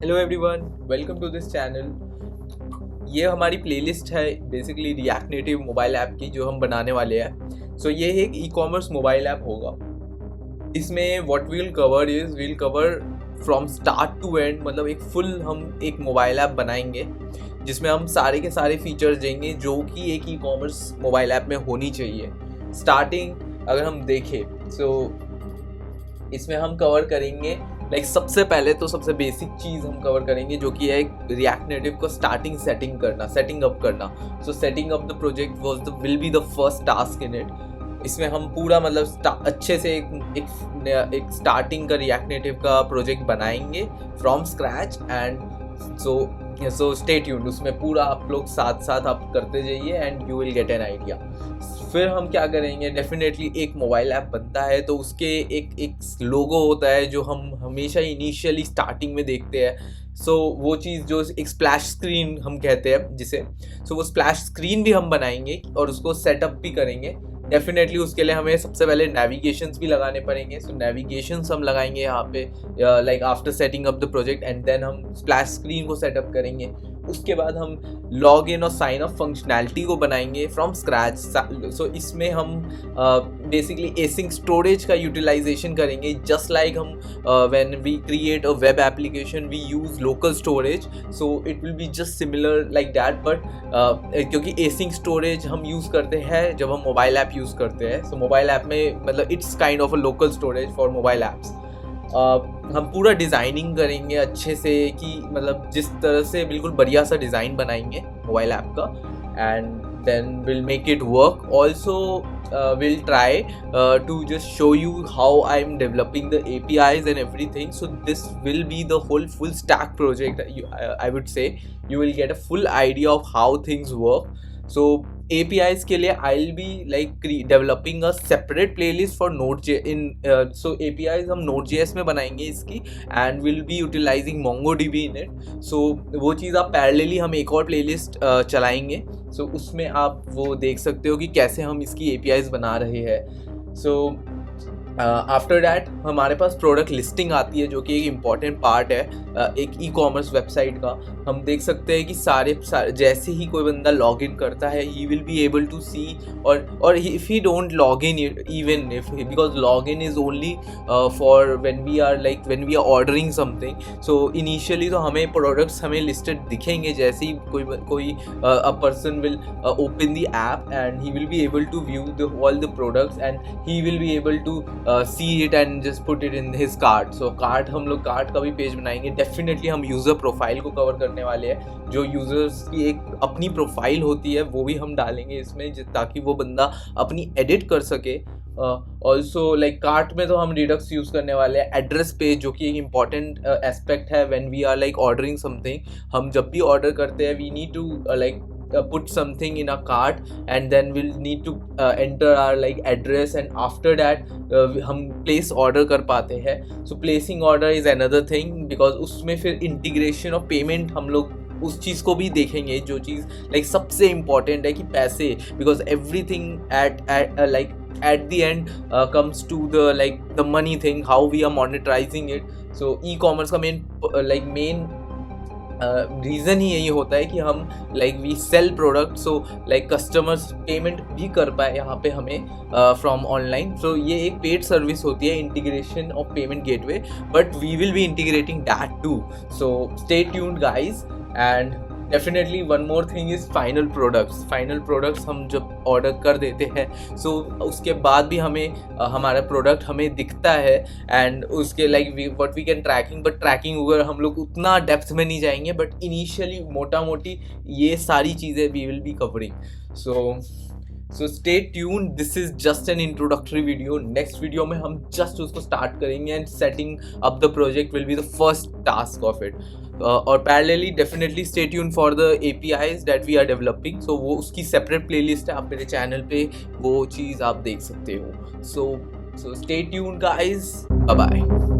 Hello everyone, welcome to this channel. ये हमारी playlist है basically React Native mobile app की जो हम बनाने वाले हैं। सो ये एक ई कॉमर्स मोबाइल ऐप होगा। इसमें what we'll cover from start to end, मतलब एक फुल हम एक मोबाइल ऐप बनाएंगे जिसमें हम सारे के सारे फीचर्स देंगे जो कि एक ई कॉमर्स मोबाइल ऐप में होनी चाहिए। स्टार्टिंग अगर हम देखें सो इसमें हम कवर करेंगे सबसे पहले तो सबसे बेसिक चीज़ हम कवर करेंगे जो कि है एक रिएक्ट नेटिव को सेटिंग अप करना। So setting up the project will be the first task in it. इसमें हम पूरा मतलब अच्छे से एक स्टार्टिंग का रिएक्ट नेटिव का प्रोजेक्ट बनाएंगे from scratch and so stay tuned. उसमें पूरा आप लोग साथ साथ आप करते जाइए and you will get an idea. फिर हम क्या करेंगे, डेफिनेटली एक मोबाइल ऐप बनता है तो उसके एक लोगो होता है जो हम हमेशा इनिशियली स्टार्टिंग में देखते हैं। सो वो चीज़ जो एक स्प्लैश स्क्रीन हम कहते हैं जिसे, सो वो स्प्लैश स्क्रीन भी हम बनाएंगे और उसको सेटअप भी करेंगे। डेफिनेटली उसके लिए हमें सबसे पहले नेविगेशंस भी लगाने पड़ेंगे। सो नेविगेशंस हम लगाएंगे यहाँ पे like after setting up the project and then हम स्प्लैश स्क्रीन को सेटअप करेंगे। उसके बाद हम लॉग इन और साइन अप फंक्शनैलिटी को बनाएंगे फ्रॉम स्क्रैच। सो इसमें हम बेसिकली एसिंक स्टोरेज का यूटिलाइजेशन करेंगे। जस्ट लाइक हम when we create a web application we use local storage, so it will be just similar like that. But क्योंकि async storage हम use करते हैं जब हम मोबाइल ऐप यूज़ करते हैं, सो मोबाइल ऐप में मतलब it's kind of a local storage for mobile apps. हम पूरा डिज़ाइनिंग करेंगे अच्छे से कि मतलब जिस तरह से बिल्कुल बढ़िया सा डिज़ाइन बनाएंगे मोबाइल ऐप का and then will make it work. Also will try to just show you how I am developing the APIs and everything. So this will be the whole full stack project. I would say you will get a full idea of how things work. So APIs के लिए I'll be like developing a separate playlist for Node.js so APIs हम Node.js में बनाएंगे इसकी and we'll be utilizing MongoDB in it. So वो चीज़ आप parallelly हम एक और playlist चलाएंगे। So उसमें आप वो देख सकते हो कि कैसे हम इसकी APIs बना रहे हैं। So आफ्टर डैट हमारे पास प्रोडक्ट लिस्टिंग आती है जो कि एक इम्पॉर्टेंट पार्ट है एक ई कॉमर्स वेबसाइट का। हम देख सकते हैं कि सारे जैसे ही कोई बंदा लॉग इन करता है he will be able to see, और if he don't log in, even if because log in is only for when we are ordering something. So initially तो हमें प्रोडक्ट्स हमें लिस्टेड दिखेंगे जैसे ही कोई a person will open the app and he will be able to view all the products and he will be able to see it and just put it in his cart. So cart हम लोग cart का भी page बनाएंगे। Definitely हम user profile को cover करने वाले हैं। जो यूज़र्स की एक अपनी प्रोफाइल होती है वो भी हम डालेंगे इसमें ताकि वो बंदा अपनी एडिट कर सके। ऑल्सो लाइक कार्ट में तो हम रिडक्स यूज़ करने वाले हैं। एड्रेस पेज जो कि एक इम्पॉर्टेंट एस्पेक्ट है when we are like ordering something. हम जब भी ऑर्डर करते हैं we need to like put something in a cart and then we'll need to enter our like address and after that हम place order कर पाते हैं। So placing order is another thing because उसमें फिर integration of payment हम लोग उस चीज़ को भी देखेंगे जो चीज़ लाइक सबसे इम्पॉर्टेंट है कि पैसे, because everything at the end comes to the money thing, how we are monetizing it. So e-commerce का main रीज़न ही यही होता है कि हम we sell product, so customers payment भी कर पाए यहाँ पे हमें फ्रॉम ऑनलाइन। सो ये एक पेड सर्विस होती है, integration of payment gateway, but we will be integrating that too. So stay tuned guys. And definitely one more thing is final products हम जब ऑर्डर कर देते हैं सो उसके बाद भी हमें हमारा प्रोडक्ट हमें दिखता है एंड उसके what we can tracking, but tracking वगैरह हम लोग उतना डेप्थ में नहीं जाएंगे, बट इनिशियली मोटा मोटी ये सारी चीज़ें we will be covering. So stay tune, this is just an introductory video. Next video में हम जस्ट उसको स्टार्ट करेंगे and setting up the project will be the first task of it. और parallelly definitely stay tune for the APIs that we are developing. So वो उसकी separate playlist है, आप मेरे चैनल पे वो चीज़ आप देख सकते हो। So stay tune guys, bye bye.